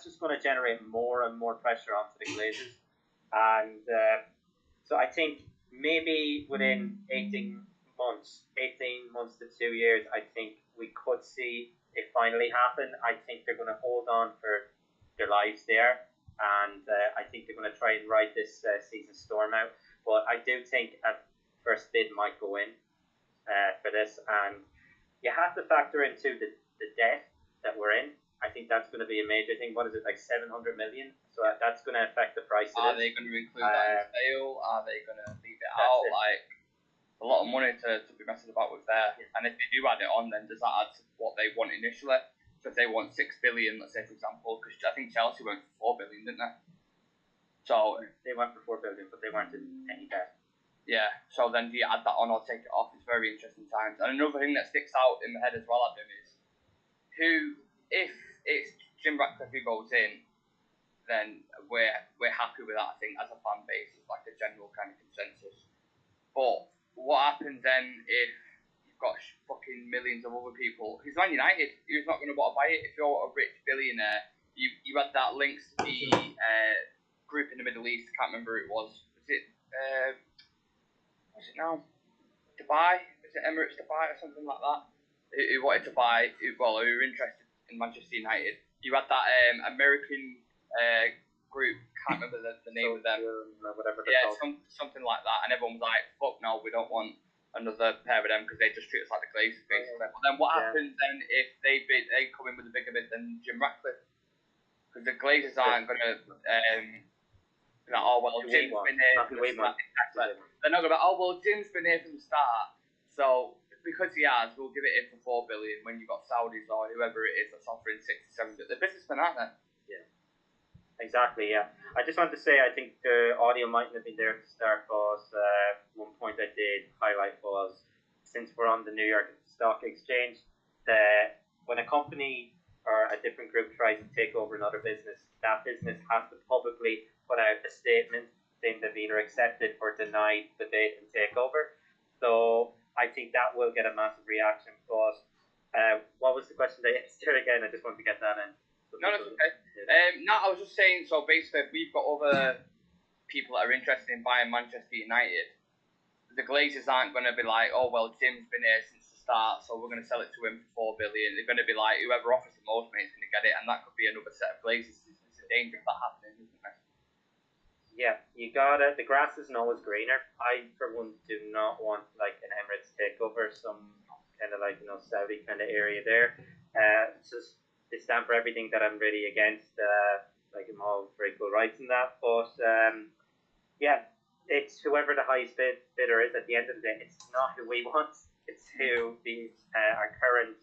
just going to generate more and more pressure onto the Glazers. And so I think maybe within 18 months to 2 years, I think we could see it finally happen. I think they're going to hold on for their lives there. And I think they're going to try and ride this season storm out. But I do think a first bid might go in for this. And you have to factor into the debt that we're in. I think that's going to be a major thing. What is it, like 700 million? So that's going to affect the price of it. Are they going to include that in the sale? Are they going to leave it out? Like, a lot of money to be messing about with there. Yeah. And if they do add it on, then does that add to what they want initially? So if they want 6 billion, let's say, for example, because I think Chelsea went for 4 billion, didn't they? So they went for 4 billion, but they weren't in any debt. Yeah, so then do you add that on or take it off? It's very interesting times. And another thing that sticks out in my head as well, Adam, is if it's Jim Ratcliffe who goes in, then we're happy with that, I think, as a fan base. It's like a general kind of consensus. But what happens then if you've got fucking millions of other people? Because Man United, who's not going to want to buy it? If you're a rich billionaire, you had that links to the group in the Middle East. I can't remember who it was. Was it now? Dubai? Is it Emirates Dubai or something like that? Who wanted to buy, who were interested in Manchester United. You had that American group, can't remember the name of them. Whatever something like that. And everyone was like, fuck no, we don't want another pair of them because they just treat us like the Glazers, basically. But then what happens then if they come in with a bigger bid than Jim Ratcliffe? Because the Glazers aren't going to... Jim's been here from the start. They're not going to be, Jim's been here from the start, so because he has, we'll give it in for 4 billion when you've got Saudis or whoever it is that's offering 6 to 7 billion. They're businessmen, aren't they? Yeah. Exactly, yeah. I just wanted to say, I think the audio mightn't have been there at the start, because one point I did highlight was, since we're on the New York Stock Exchange, that when a company or a different group tries to take over another business, that business has to publicly put out a statement saying they've either accepted or denied the bid and takeover. So I think that will get a massive reaction. But what was the question they asked there again? I just wanted to get that in. No, that's okay. I was just saying, so basically, if we've got other people that are interested in buying Manchester United, the Glazers aren't going to be like, Jim's been here since the start, so we're going to sell it to him for 4 billion. They're going to be like, whoever offers the most, mate, is going to get it, and that could be another set of Glazers. It's a danger of that happening, isn't it? Yeah, you gotta. The grass isn't always greener. I, for one, do not want like an Emirates takeover, some kind of like Saudi kind of area there. It's just they stand for everything that I'm really against. Like I'm all for equal rights and that, but yeah, it's whoever the highest bidder is. At the end of the day, it's not who we want. It's who our current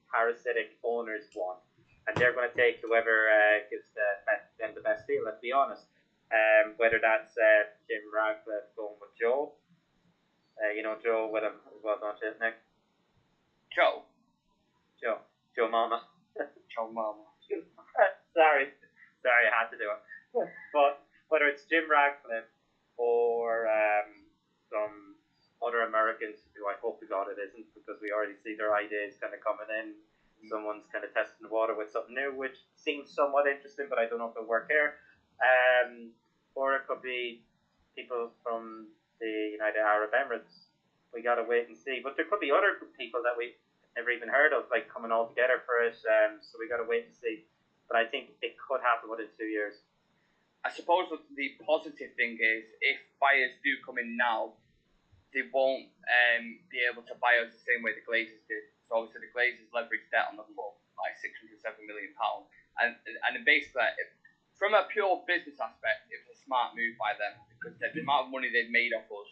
parasitic owners want, and they're going to take whoever gives them the best deal. Let's be honest. Whether that's Jim Ratcliffe going with Joe, Joe with him as well, don't you, Nick? Joe Mama. Joe Mama. Sorry, I had to do it. But whether it's Jim Ratcliffe or some other Americans, who I hope to God it isn't, because we already see their ideas kind of coming in. Someone's kind of testing the water with something new, which seems somewhat interesting, but I don't know if it'll work here. Or it could be people from the United Arab Emirates. We gotta wait and see. But there could be other people that we never even heard of, like coming all together for it. So we gotta wait and see. But I think it could happen within 2 years. I suppose the positive thing is, if buyers do come in now, they won't be able to buy us the same way the Glazers did. So obviously the Glazers leveraged debt on the club, like £607 million, and basically, from a pure business aspect, it was a smart move by them, because the amount of money they've made off us,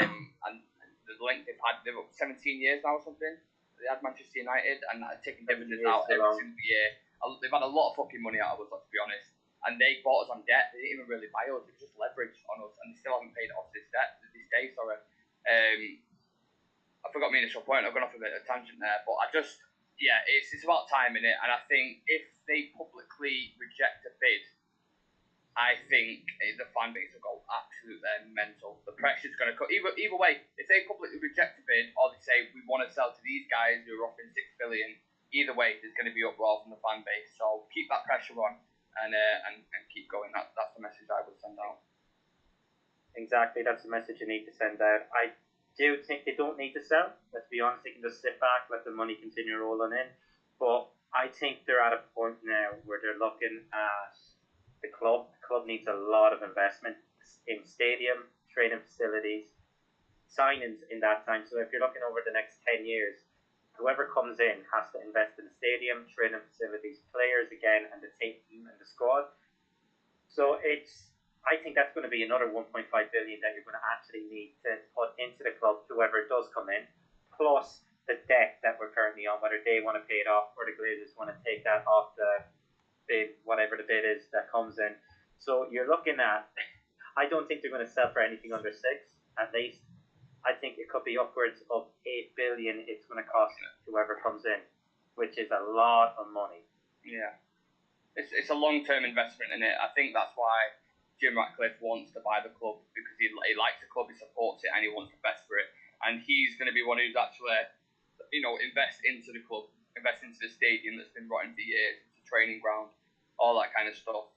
and the length they've had, they've got 17 years now or something. They had Manchester United and taking dividends out every single year. They've had a lot of fucking money out of us, let's be honest. And they bought us on debt. They didn't even really buy us. It was just leverage on us, and they still haven't paid it off this day. Sorry. I forgot my initial point. I've gone off a bit of a tangent there, but it's about time in it. And I think if they publicly reject a bid, I think the fan base will go absolutely mental. The pressure's going to cut. Either way, if they publicly reject a bid, or they say we want to sell to these guys who are offering 6 billion, either way, there's going to be uproar from the fan base. So keep that pressure on. and keep going. That's the message I would send out. Exactly, that's the message you need to send out. I do think they don't need to sell. Let's be honest, they can just sit back, let the money continue rolling in. But I think they're at a point now where they're looking at the club. The club needs a lot of investment in stadium, training facilities, signings in that time. So if you're looking over the next 10 years, whoever comes in has to invest in the stadium, training facilities, players again, and the team and the squad. So I think that's going to be another 1.5 billion that you're going to actually need to put into the club, whoever does come in, plus the debt that we're currently on, whether they want to pay it off or the Glazers want to take that off the bid, whatever the bid is that comes in. So you're looking at, I don't think they're going to sell for anything under 6, at least. I think it could be upwards of 8 billion it's going to cost whoever comes in, which is a lot of money. Yeah. It's a long-term investment in it. I think that's why Jim Ratcliffe wants to buy the club, because he likes the club, he supports it, and he wants the best for it. And he's going to be one who's actually, invest into the club, invest into the stadium that's been rotten for years, it's a training ground, all that kind of stuff.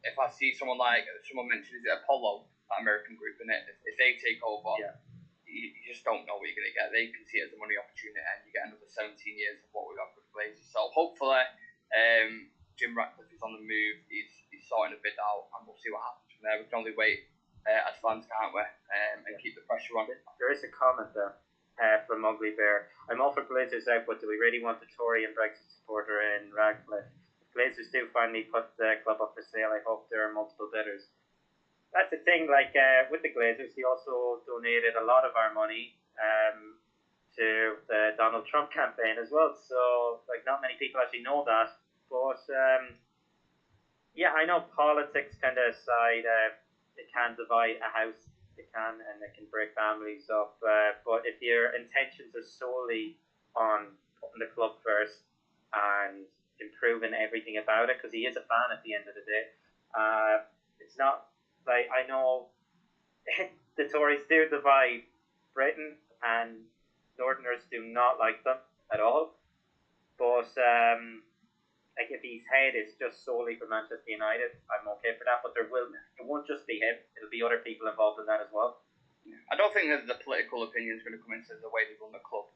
If I see someone mentioned, is it Apollo, that American group, in it, if they take over, you just don't know what you're going to get. They can see it as a money opportunity, and you get another 17 years of what we've got with Glazers. So hopefully, Jim Ratcliffe is on the move. He's sorting a bit out, and we'll see what happens from there. We can only wait as fans, can't we? And keep the pressure on. There is a comment there from Ugly Bear. I'm all for Glazers out, but do we really want the Tory and Brexit supporter in Radcliffe? If Glazers do finally put the club up for sale, I hope there are multiple bidders. That's the thing, with the Glazers, he also donated a lot of our money to the Donald Trump campaign as well. So, not many people actually know that. But, I know politics kind of aside, it can divide a house, it can, and it can break families up. But if your intentions are solely on putting the club first and improving everything about it, because he is a fan at the end of the day, it's not... I know the Tories do divide Britain, and Northerners do not like them at all. But if his head is just solely for Manchester United, I'm okay for that. But it won't just be him; it'll be other people involved in that as well. I don't think that the political opinion is going to come into the way they run the club.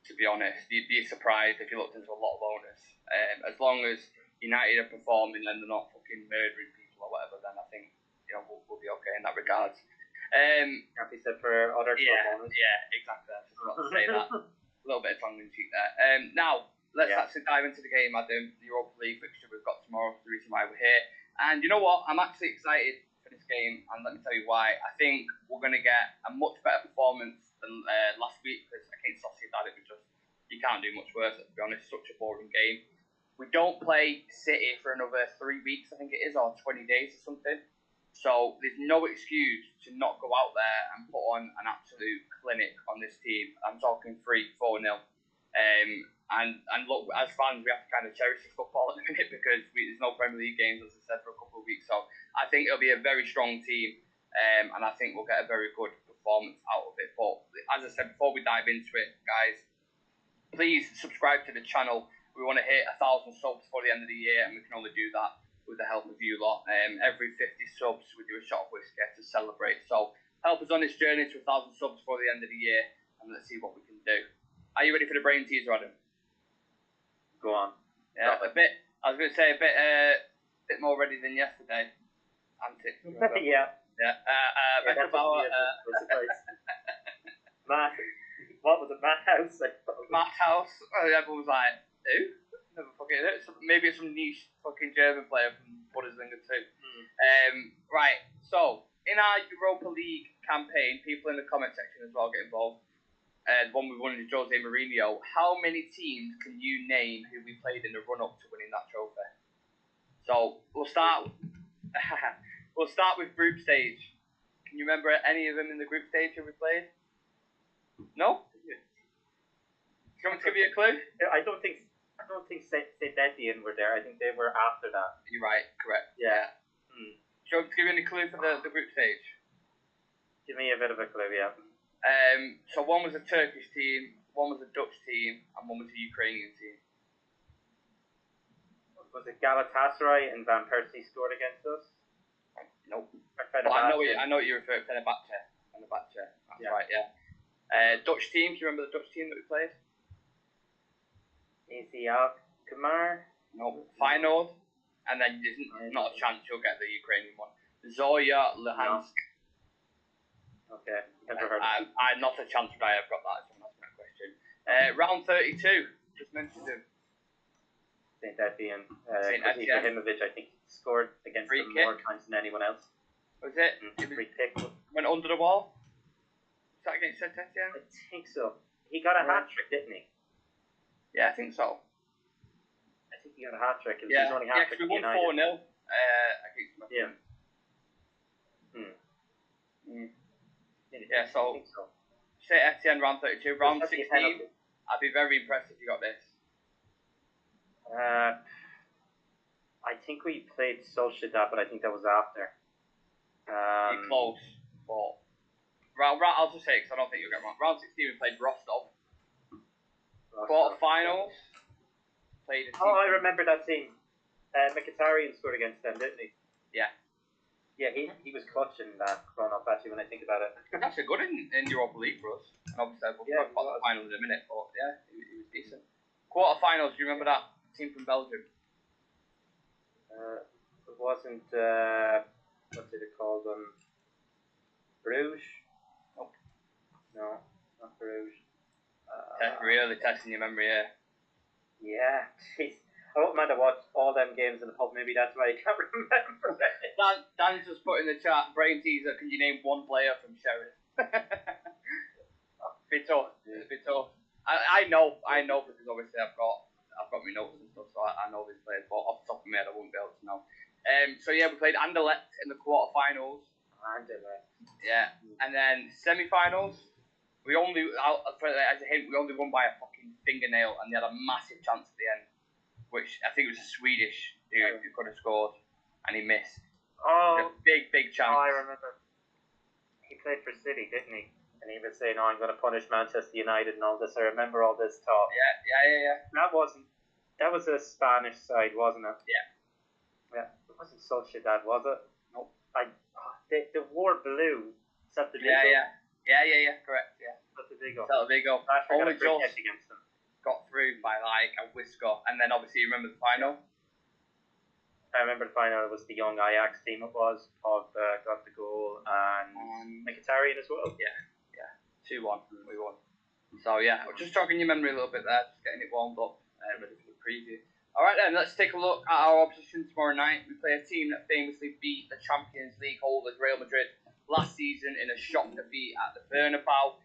To be honest, you'd be surprised if you looked into a lot of owners. As long as United are performing and they're not fucking murdering people or whatever, then I think we'll be okay in that regard. Happy said for other club owners. Yeah, exactly. I was about to say that. A little bit of tongue in cheek there. Now, let's actually dive into the game, Adam. The Europa League fixture we've got tomorrow, the reason why we're here. And you know what? I'm actually excited for this game, and let me tell you why. I think we're going to get a much better performance than last week, because against Sociedad, it was just, you can't do much worse, let's be honest. Such a boring game. We don't play City for another 3 weeks, I think it is, or 20 days or something. So there's no excuse to not go out there and put on an absolute clinic on this team. I'm talking 3-4-0. And look, as fans, we have to kind of cherish the football at the minute, because there's no Premier League games, as I said, for a couple of weeks. So I think it'll be a very strong team, and I think we'll get a very good performance out of it. But as I said, before we dive into it, guys, please subscribe to the channel. We want to hit 1,000 subs before the end of the year, and we can only do that with the help of you lot. Every 50 subs, we do a shot of whiskey to celebrate. So help us on this journey to 1,000 subs before the end of the year, and let's see what we can do. Are you ready for the brain teaser, Adam? Go on. Yeah, a bit. I was going to say a bit more ready than yesterday. Antics. Yeah. Becca Bauer. Matt. What was it? Matt House. Matt House. Oh, everyone was like, who? Never fucking heard it. Maybe some niche fucking German player from Bundesliga too. Right. So in our Europa League campaign, people in the comment section as well get involved. The one we won is Jose Mourinho. How many teams can you name who we played in the run-up to winning that trophy? So we'll start. We'll start with group stage. Can you remember any of them in the group stage who we played? No. Do you want me to give you a clue? I don't think St. Etienne were there. I think they were after that. You're right. Correct. Yeah. Do you want me to give you any clue for the group stage? Give me a bit of a clue. Yeah. So one was a Turkish team, one was a Dutch team, and one was a Ukrainian team. Was it Galatasaray and Van Persie scored against us? Nope. Or I know what you refer to. Fenerbahce. That's right, yeah. Dutch team, do you remember the Dutch team that we played? Easy Alkmaar? No. Feyenoord. And then there's not a chance you'll get the Ukrainian one. Zoya Luhansk. No. Okay, never heard of it. Not a chance would I have got that. Someone asked me that question. Round 32. Just mentioned him. St. Etienne. St. Etienne. Ibrahimovic, I think, scored against them more times than anyone else. Was it? Free kick. Went under the wall? Was that against St. Etienne? I think so. He got a hat-trick, didn't he? Yeah, I think so. I think he got a hat-trick. Yeah, because we won 4-0 against them. Yeah. Yeah, so St. Etienne round 32. Round 16, I'd be very impressed if you got this. I think we played Sociedad, but I think that was after. You're close, but I'll just say it because I don't think you'll get wrong. Round 16, we played Rostov. Quarterfinals. Played a team. I remember that team. Mkhitaryan scored against them, didn't he? Yeah. Yeah, he was clutching that run-up actually when I think about it. That's a good in Europa League for us. And obviously, we'll talk about the finals in a minute, but yeah, he was decent. Quarterfinals, do you remember that team from Belgium? It wasn't, what did it call them? Bruges? Nope. No, not Bruges. Really testing your memory here. Yeah, jeez. I wouldn't mind to watch all them games in the pub, maybe that's why I can't remember it. Dan's just put in the chat, brain teaser, can you name one player from Sheriff? Bit tough. I know because obviously I've got my notes and stuff, so I know these players, but off the top of my head I wouldn't be able to know. So yeah, we played Anderlecht in the quarterfinals. Anderlecht. Yeah, and then semi-finals. We only, as a hint, we only won by a fucking fingernail, and they had a massive chance at the end, which I think it was a Swedish dude who could have scored, and he missed. Oh, big chance. Oh, I remember. He played for City, didn't he? And he was saying, I'm going to punish Manchester United and all this. I remember all this talk. Yeah. That was a Spanish side, wasn't it? Yeah. It wasn't Sociedad, was it? Nope. They wore blue. Celta Vigo? Yeah, correct, yeah. Celta Vigo. Only just against them. Got through by like a whisker. And then obviously you remember the final? I remember the final. It was the young Ajax team it was. Pogba got the goal and Mkhitaryan as well. Yeah. 2-1. We won. So yeah, we're just jogging your memory a little bit there, just getting it warmed up, ready for the preview. Alright then, let's take a look at our opposition tomorrow night. We play a team that famously beat the Champions League holders Real Madrid last season in a shock defeat at the Bernabeu.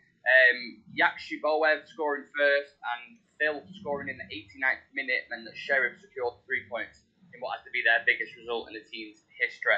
Yakshiboev scoring first and Phil scoring in the 89th minute meant that Sheriff secured 3 points in what has to be their biggest result in the team's history.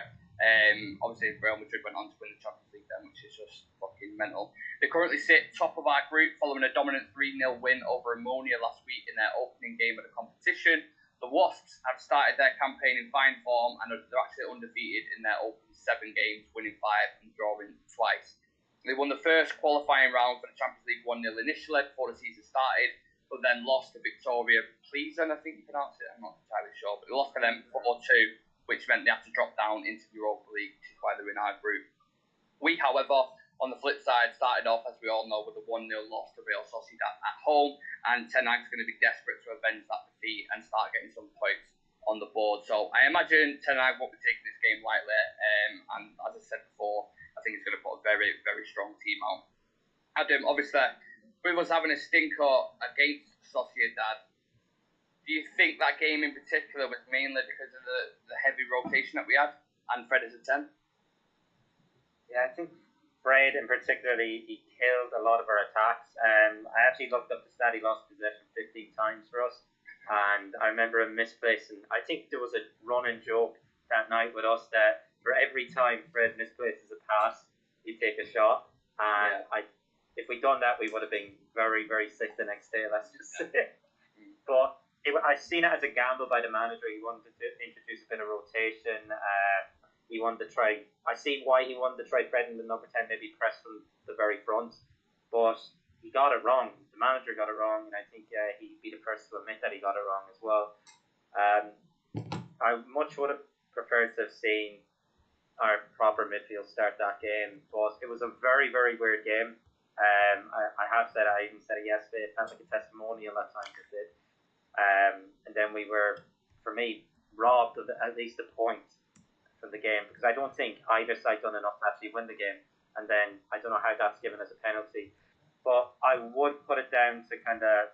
Obviously Real Madrid went on to win the Champions League then, which is just fucking mental. They currently sit top of our group following a dominant 3-0 win over Ammonia last week in their opening game of the competition. The Wasps have started their campaign in fine form and they're actually undefeated in their opening 7 games, winning 5 and drawing twice. They won the first qualifying round for the Champions League 1-0 initially before the season started, but then lost to Victoria Pleasant, I think you pronounce it, I'm not entirely sure, but they lost to them 4-2, which meant they had to drop down into the Europa League, which is why they're in our group. We, however, on the flip side, started off, as we all know, with a 1-0 loss to Real Sociedad at home, and Ten Hag's going to be desperate to avenge that defeat and start getting some points on the board. So I imagine Ten Hag won't be taking this game lightly, and as I said before, I think he's going to put a very, very strong team out. Adam, obviously, with us having a stinker against Sociedad, do you think that game in particular was mainly because of the heavy rotation that we had and Fred is a 10? Yeah, I think Fred in particular, he killed a lot of our attacks. I actually looked up the stat, he lost possession 15 times for us. And I remember him misplacing, I think there was a running joke that night with us that for every time Fred misplaces a pass, he'd take a shot. And if we'd done that, we would have been very, very sick the next day, let's just say. But I've seen it as a gamble by the manager. He wanted to introduce a bit of rotation. He wanted to try. I see why he wanted to try Fred in the number 10, maybe press from the very front. But he got it wrong. The manager got it wrong, and I think he'd be the first to admit that he got it wrong as well. I much would have preferred to have seen our proper midfield start that game. It was a very, very weird game. I have said, I even said it yesterday, it felt like a testimonial at times it did. And then we were, for me, robbed of at least a point from the game, because I don't think either side done enough to actually win the game. And then I don't know how that's given as a penalty. But I would put it down to kind of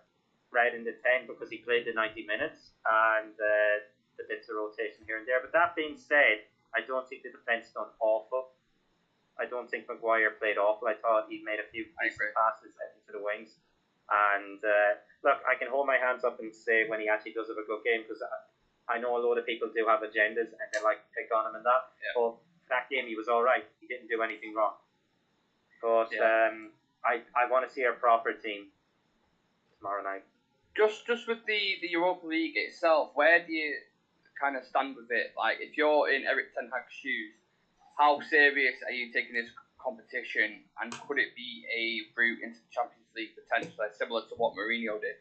Red in the 10 because he played the 90 minutes and the bits of rotation here and there. But that being said, I don't think the defence done awful. I don't think Maguire played awful. I thought he made a few decent passes out into the wings. And look, I can hold my hands up and say when he actually does have a good game, because I know a lot of people do have agendas and they like to pick on him and that. Yeah. But for that game, he was all right. He didn't do anything wrong. But I want to see our proper team tomorrow night. Just with the Europa League itself, where do you kind of stand with it? Like, if you're in Erik ten Hag's shoes, how serious are you taking this competition, and could it be a route into the Champions League potentially, similar to what Mourinho did?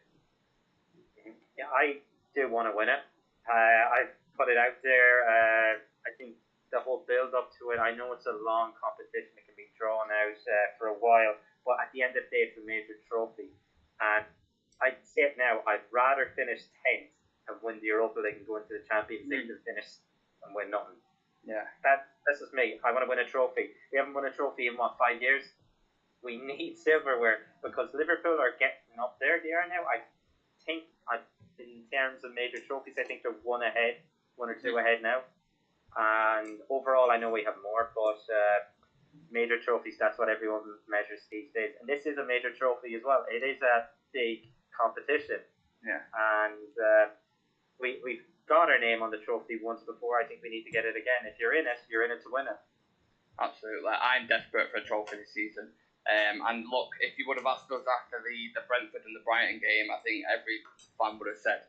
Yeah, I do want to win it. I've put it out there. I think the whole build-up to it, I know it's a long competition. It can be drawn out for a while, but at the end of the day, it's a major trophy. And I'd say it now, I'd rather finish 10th and win the Europa League and go into the Champions League than finish and win nothing. Yeah. That's just me. I want to win a trophy. We haven't won a trophy in, 5 years? We need silverware because Liverpool are getting up there. They are now. I think, in terms of major trophies, I think they're one or two ahead now. And overall, I know we have more, but major trophies, that's what everyone measures these days. And this is a major trophy as well. It is a big competition. Yeah. And we've got our name on the trophy once before. I think we need to get it again. If you're in it to win it. Absolutely. I'm desperate for a trophy this season. And look, if you would have asked us after the Brentford and the Brighton game, I think every fan would have said,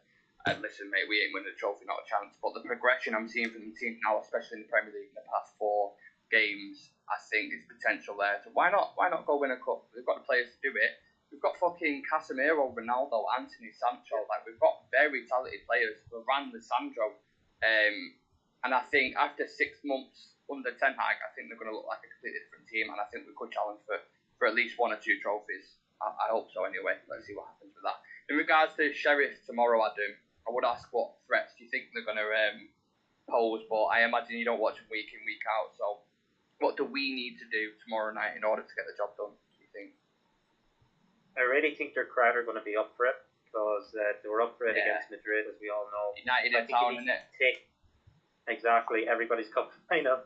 listen, mate, we ain't winning a trophy, not a chance. But the progression I'm seeing from the team now, especially in the Premier League in the past 4 games, I think there's potential there. So why not go win a cup? We've got the players to do it. We've got fucking Casemiro, Ronaldo, Anthony, Sancho. Like, we've got very talented players. Varane, Lisandro. And I think after 6 months under Ten Hag, I think they're going to look like a completely different team. And I think we could challenge for at least 1 or 2 trophies. I hope so anyway. Let's see what happens with that. In regards to Sheriff tomorrow, Adam, I would ask what threats do you think they're going to pose. But I imagine you don't watch them week in, week out. So what do we need to do tomorrow night in order to get the job done, do you think? I really think their crowd are going to be up for it because they were up for it against Madrid, as we all know. United in town, isn't it? Exactly, everybody's cup final.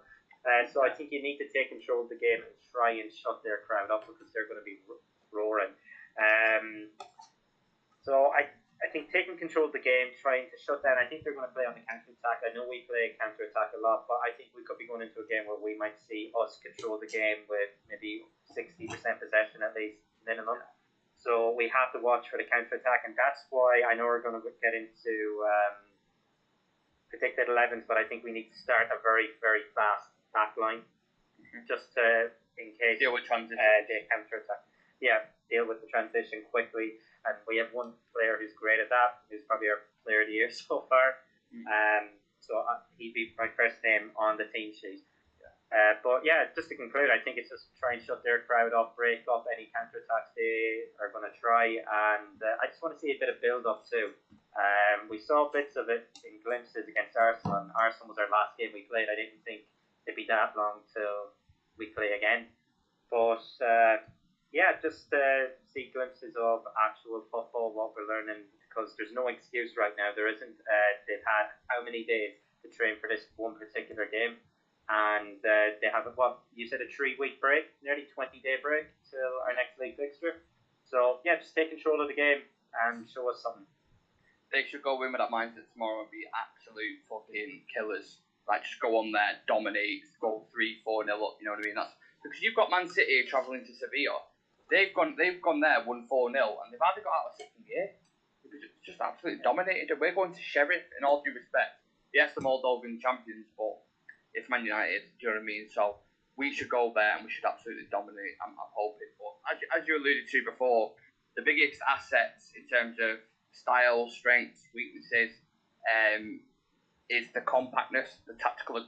So I think you need to take control of the game and try and shut their crowd up because they're going to be roaring. So I think taking control of the game, trying to shut down. I think they're going to play on the counter-attack. I know we play counter-attack a lot, but I think we could be going into a game where we might see us control the game with maybe 60% possession at least minimum. So we have to watch for the counter-attack, and that's why I know we're going to get into predicted 11s, but I think we need to start a very, very fast back line, just in case deal with transition. They counter-attack. Yeah, deal with the transition quickly, and we have one player who's great at that, who's probably our player of the year so far. So he'd be my first name on the team sheet. But yeah, just to conclude, I think it's just try and shut their crowd off, break up any counter-attacks they are going to try, and I just want to see a bit of build-up too. We saw bits of it in glimpses against Arsenal, and Arsenal was our last game we played. I didn't think it'd be that long till we play again. But yeah, just see glimpses of actual football, what we're learning, because there's no excuse right now. There isn't. They've had how many days to train for this one particular game? And they have, you said a 3-week break, nearly 20-day break till our next league fixture. So, yeah, just take control of the game and show us something. They should go in with that mindset tomorrow and be absolute fucking killers. Like, just go on there, dominate, go 3-4-0 up, you know what I mean? That's because you've got Man City travelling to Sevilla. They've gone there, won 4-0, and they've hardly got out of second gear. They've just absolutely dominated. We're going to Sheriff, in all due respect. Yes, the Moldovan champions, but it's Man United, do you know what I mean? So we should go there and we should absolutely dominate. I'm hoping. But as you alluded to before, the biggest assets in terms of style, strengths, weaknesses, is the compactness, the tactical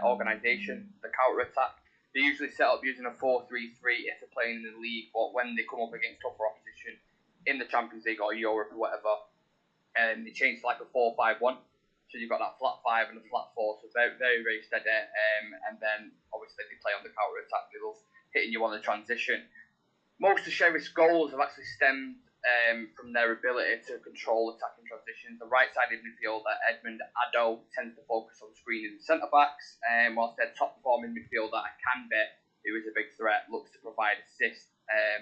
organisation, the counter-attack. They usually set up using a 4-3-3 if they're playing in the league, but when they come up against tougher opposition in the Champions League or Europe or whatever, they change to like a 4-5-1. So you've got that flat 5 and a flat 4, so very, very, very steady. And then obviously they play on the counter-attack. They love hitting you on the transition. Most of Sheriff's goals have actually stemmed from their ability to control attacking transitions. The right-sided midfielder, Edmund Addo, tends to focus on screening the centre-backs, whilst their top-performing midfielder, Akanbe, who is a big threat, looks to provide assists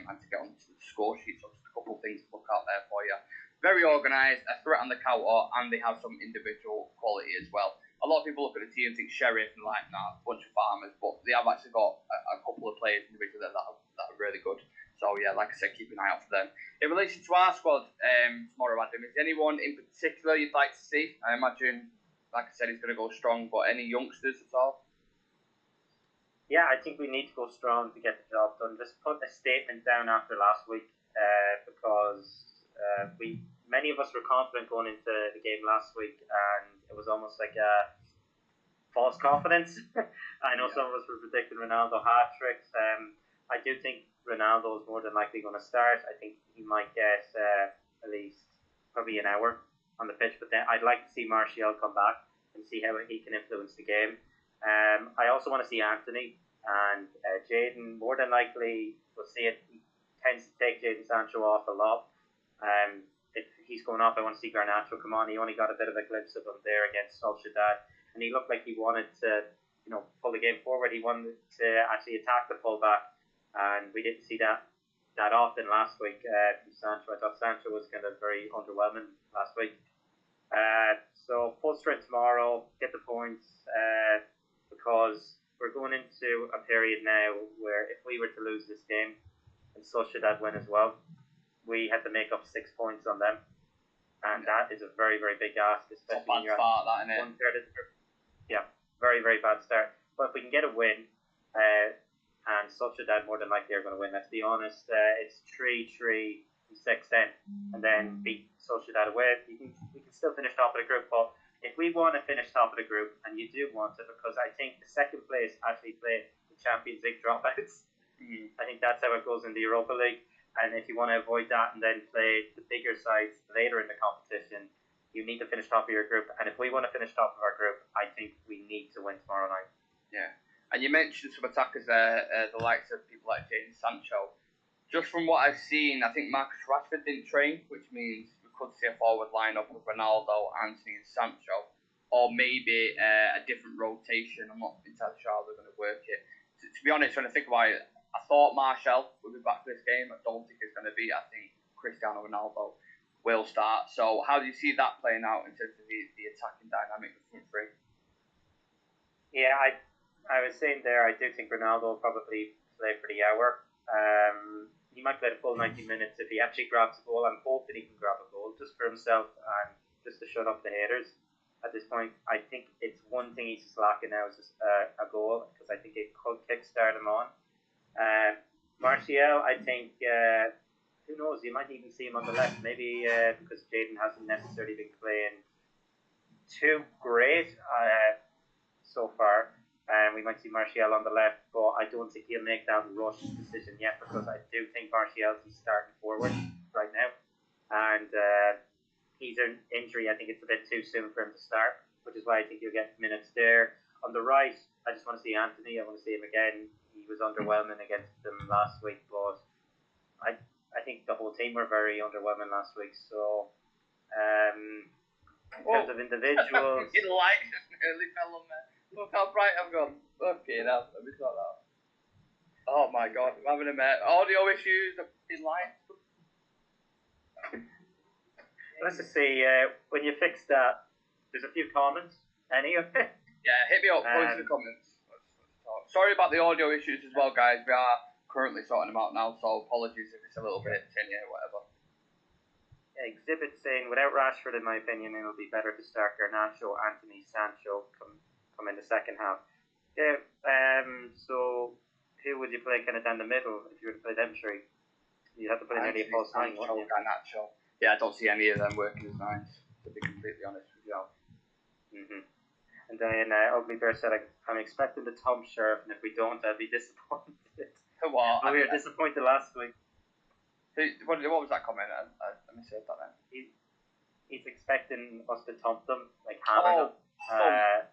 and to get onto the score sheet. So just a couple of things to look out there for you. Very organised, a threat on the counter, and they have some individual quality as well. A lot of people look at the team and think Sheriff and like, nah, a bunch of farmers, but they have actually got a couple of players individually that are really good. So yeah, like I said, keep an eye out for them. In relation to our squad tomorrow, Adam, is there anyone in particular you'd like to see? I imagine, like I said, he's going to go strong, but any youngsters at all? Yeah, I think we need to go strong to get the job done. Just put a statement down after last week because many of us were confident going into the game last week, and it was almost like a false confidence. I know some of us were predicting Ronaldo hat-tricks. I do think Ronaldo is more than likely going to start. I think he might get at least probably an hour on the pitch, but then I'd like to see Martial come back and see how he can influence the game. I also want to see Anthony and Jadon. More than likely, we'll see it. He tends to take Jadon Sancho off a lot. If he's going off, I want to see Garnacho come on. He only got a bit of a glimpse of him there against Sociedad, and he looked like he wanted to, pull the game forward. He wanted to actually attack the fullback, and we didn't see that often last week from Sancho. I thought Sancho was kind of very underwhelming last week. So full strength tomorrow, get the points, because we're going into a period now where if we were to lose this game and Sociedad win as well, we had to make up 6 points on them, and that is a very, very big ask, especially when you're at 1/3 of the group. Yeah, very, very bad start. But if we can get a win, and Sociedad more than likely are going to win, let's be honest, it's 3-3, 6-10, and then beat Sociedad away. We can still finish top of the group, but if we want to finish top of the group, and you do want it, because I think the second place actually play the Champions League dropouts. I think that's how it goes in the Europa League. And if you want to avoid that and then play the bigger sides later in the competition, you need to finish top of your group. And if we want to finish top of our group, I think we need to win tomorrow night. Yeah. And you mentioned some attackers there, the likes of people like Jadon Sancho. Just from what I've seen, I think Marcus Rashford didn't train, which means we could see a forward lineup with Ronaldo, Anthony and Sancho. Or maybe a different rotation. I'm not entirely sure how they're going to work it. To be honest, when I think about it, I thought Martial would be back for this game. I don't think it's going to be. I think Cristiano Ronaldo will start. So how do you see that playing out in terms of the attacking dynamic of front three? Yeah, I was saying there, I do think Ronaldo will probably play for the hour. He might play the full 90 minutes if he actually grabs a goal. I'm hoping he can grab a goal just for himself and just to shut up the haters. At this point, I think it's one thing he's lacking now is just a goal, because I think it could kickstart him on. Martial, I think, who knows, you might even see him on the left, maybe because Jadon hasn't necessarily been playing too great so far, and we might see Martial on the left, but I don't think he'll make that rush decision yet, because I do think Martial's starting forward right now, and he's an injury. I think it's a bit too soon for him to start, which is why I think you'll get minutes there. On the right, I just want to see Anthony. I want to see him again. He was underwhelming against them last week, but I think the whole team were very underwhelming last week. So, in terms of individuals, It likes nearly fell on me. Look how bright I've gone. Okay, now let me sort that out. Oh my god, I'm having a audio issues. In lights. let's just see. When you fix that, there's a few comments. Any of it? Yeah, hit me up. Go into the comments. Let's talk. Sorry about the audio issues as well, guys. We are currently sorting them out now, so apologies if it's a little bit tinny or whatever. Exhibit saying, without Rashford, in my opinion, it'll be better to start Garnacho, Anthony, Sancho come in the second half. Yeah. So who would you play kind of down the middle if you were to play them three? You'd have to play nearly a false nine, wouldn't you? Garnacho. Yeah, I don't see any of them working as nines, to be completely honest with you. And then Ugly Bear said, I'm expecting to thump Sheriff, and if we don't, I'll be disappointed. Well, we were disappointed last week. What was that comment? Let me see that then. He's expecting us to thump them, like hammer them.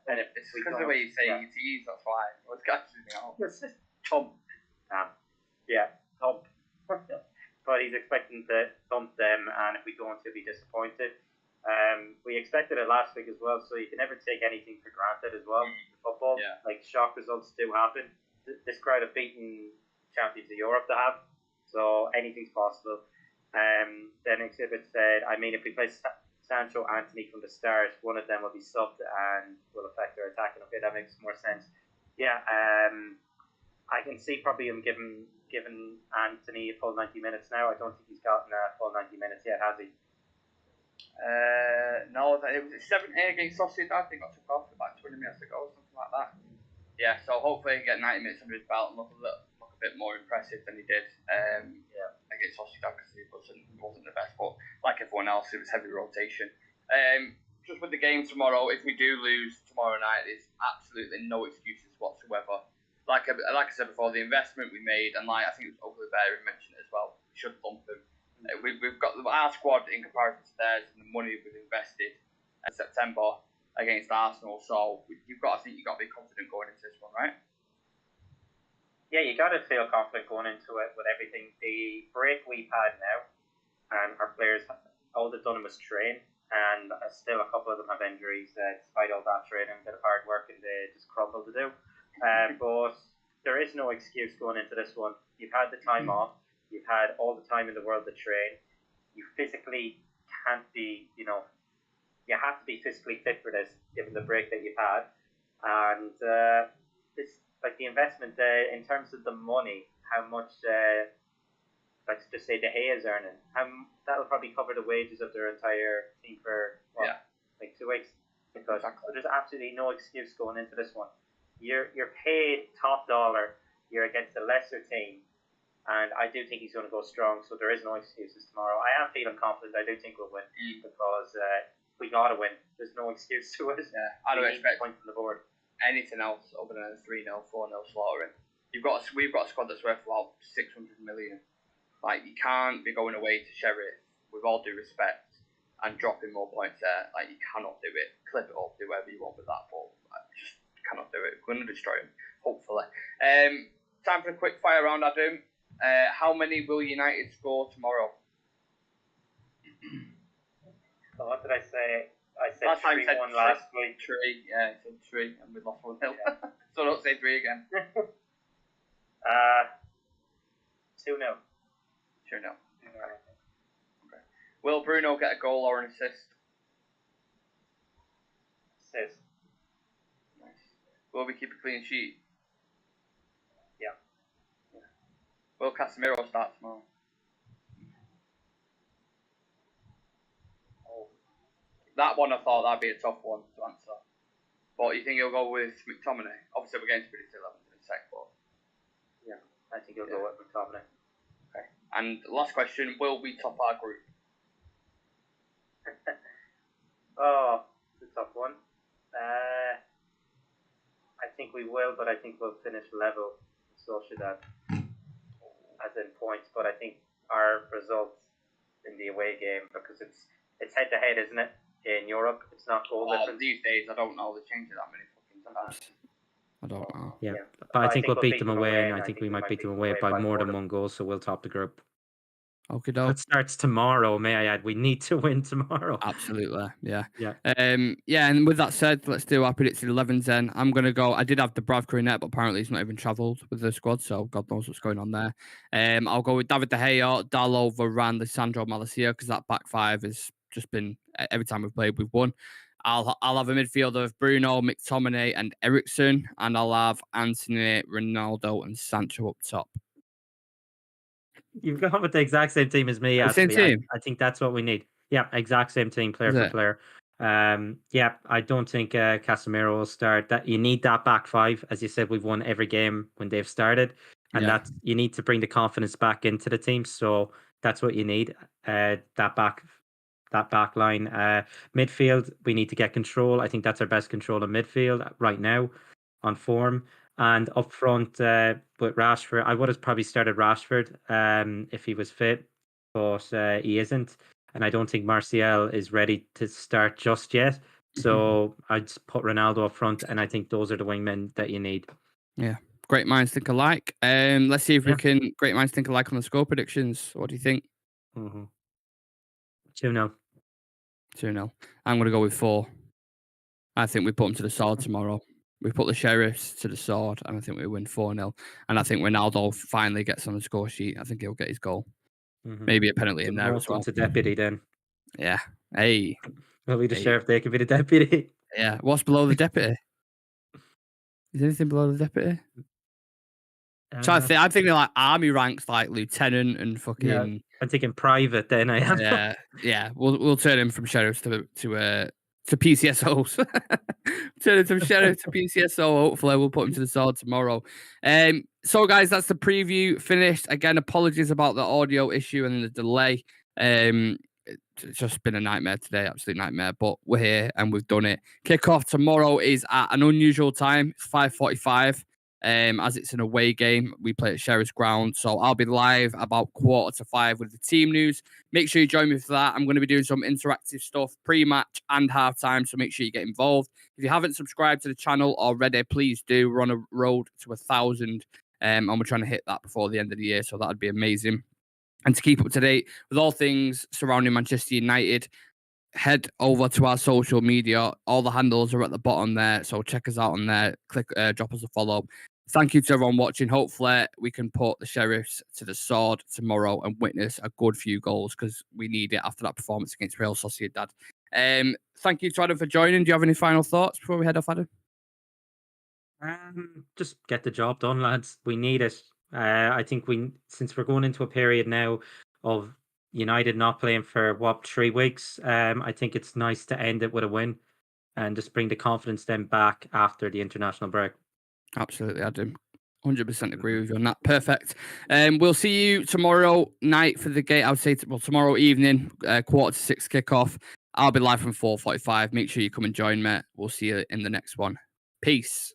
And it's because of the way you say ETs, that's why. I was catching me out. It's just thump. Thump. But he's expecting to thump them, and if we don't, he'll be disappointed. We expected it last week as well, so you can never take anything for granted as well. Football, like shock results do happen. This crowd have beaten champions of Europe to have, so anything's possible. Then Exhibit said, I mean, if we play Sancho Anthony from the start, one of them will be subbed and will affect their attacking. Okay, that makes more sense. Yeah, I can see probably him giving Anthony a full 90 minutes now. I don't think he's gotten a full 90 minutes yet, has he? No, it was 7 against Sociedad. I think got took off about 20 minutes ago, something like that. Yeah, so hopefully he can get 90 minutes under his belt and look a bit more impressive than he did against Sociedad, because he wasn't the best, but like everyone else, it was heavy rotation. Just with the game tomorrow, if we do lose tomorrow night, there's absolutely no excuses whatsoever. Like I said before, the investment we made, and I think it was Ugly Bear who mentioned it as well, we should thump them. We've got our squad in comparison to theirs, and the money we've invested in September against Arsenal. So you've got to be confident going into this one, right? Yeah, you got to feel confident going into it with everything. The break we've had now, and our players, all they've done was train, and still a couple of them have injuries. Despite all that training, a bit of hard work, and they just crumble to do. But there is no excuse going into this one. You've had the time off. You've had all the time in the world to train. You physically can't be, you have to be physically fit for this, given the break that you've had. And this, like the investment in terms of the money, how much, let's just say De Gea is earning, that'll probably cover the wages of their entire team for, like 2 weeks. Because so there's absolutely no excuse going into this one. You're paid top dollar. You're against a lesser team. And I do think he's going to go strong, so there is no excuses tomorrow. I am feeling confident. I do think we'll win because we got to win. There's no excuse to it. Yeah, I don't expect points on the board. Anything else other than a 3-0, 4-0 slaughtering. We've got a squad that's worth about 600 million. Like, you can't be going away to Sheriff, with all due respect, and dropping more points there. Like, you cannot do it. Clip it up, do whatever you want with that, but just cannot do it. We're going to destroy him, hopefully. Time for a quick fire round, Adam. How many will United score tomorrow? So what did I say? I said 3-1 last week. 3, yeah, I said 3, and we lost 1-0. Yeah. So don't say 3 again. 2-0. 2-0. Okay. Will Bruno get a goal or an assist? Assist. Nice. Will we keep a clean sheet? Yeah. Will Casemiro start tomorrow? That one I thought that'd be a tough one to answer. But you think he'll go with McTominay? Obviously we're going to predict 11 in a sec, but yeah, I think he'll go with McTominay. Okay. And last question, will we top our group? Oh, it's a tough one. I think we will, but I think we'll finish level with Sociedad as in points. But I think our results in the away game, because it's head to head, isn't it? In Europe, it's not goal difference. These days, I don't know. They change it that many fucking times. I don't know. Yeah. But I think we'll beat them away, and I think we might beat them away by more than 1 goal, so we'll top the group. Okay, That starts tomorrow, may I add. We need to win tomorrow. Absolutely, yeah. Yeah. And with that said, let's do our predicted 11s then. I'm going to go, I did have the Bravka in net, but apparently he's not even travelled with the squad, so God knows what's going on there. I'll go with David De Gea, Dalot, Varane, Lisandro, Malacia, because that back five has just been, every time we've played, we've won. I'll have a midfielder of Bruno, McTominay, and Eriksen, and I'll have Anthony, Ronaldo, and Sancho up top. You've gone with the exact same team as me. Same team. I think that's what we need. Yeah, exact same team, player for player. Yeah, I don't think Casemiro will start. That you need that back five, as you said. We've won every game when they've started, and that you need to bring the confidence back into the team. So that's what you need. That back that back line. Midfield, we need to get control. I think that's our best control in midfield right now on form. And up front with Rashford, I would have probably started Rashford if he was fit, but he isn't. And I don't think Martial is ready to start just yet. So I'd put Ronaldo up front, and I think those are the wingmen that you need. Yeah. Great minds think alike. Let's see if we can great minds think alike on the score predictions. What do you think? 2-0. 2-0. I'm going to go with 4. I think we put them to the sword tomorrow. We put the Sheriffs to the sword, and I think we win 4-0. And I think Ronaldo finally gets on the score sheet. I think he'll get his goal. Maybe a penalty in there as well. To deputy then. Yeah. Hey. Will be the sheriff. They could be the deputy. Yeah. What's below the deputy? Is anything below the deputy? So I think they're like army ranks, like lieutenant and fucking. Yeah, I'm thinking private. Then I am. Yeah. We'll turn him from sheriffs to PCSOs. Turn him from sheriff to PCSO. Hopefully, we'll put him to the sword tomorrow. So guys, that's the preview finished. Again, apologies about the audio issue and the delay. It's just been a nightmare today, absolute nightmare. But we're here and we've done it. Kickoff tomorrow is at an unusual time. It's 5:45. As it's an away game, we play at Sheriff's Ground. So I'll be live about 4:45 with the team news. Make sure you join me for that. I'm going to be doing some interactive stuff pre-match and halftime, so make sure you get involved. If you haven't subscribed to the channel already, please do. We're on a road to 1,000, and we're trying to hit that before the end of the year, so that'd be amazing. And to keep up to date with all things surrounding Manchester United, head over to our social media. All the handles are at the bottom there, so check us out on there. Click, drop us a follow. Thank you to everyone watching. Hopefully, we can put the Sheriffs to the sword tomorrow and witness a good few goals because we need it after that performance against Real Sociedad. Thank you to Adam for joining. Do you have any final thoughts before we head off, Adam? Just get the job done, lads. We need it. I think since we're going into a period now of United not playing for 3 weeks, I think it's nice to end it with a win and just bring the confidence then back after the international break. Absolutely, Adam. 100% agree with you on that. Perfect. We'll see you tomorrow night for the game. I would say tomorrow evening, 5:45 kickoff. I'll be live from 4:45. Make sure you come and join me. We'll see you in the next one. Peace.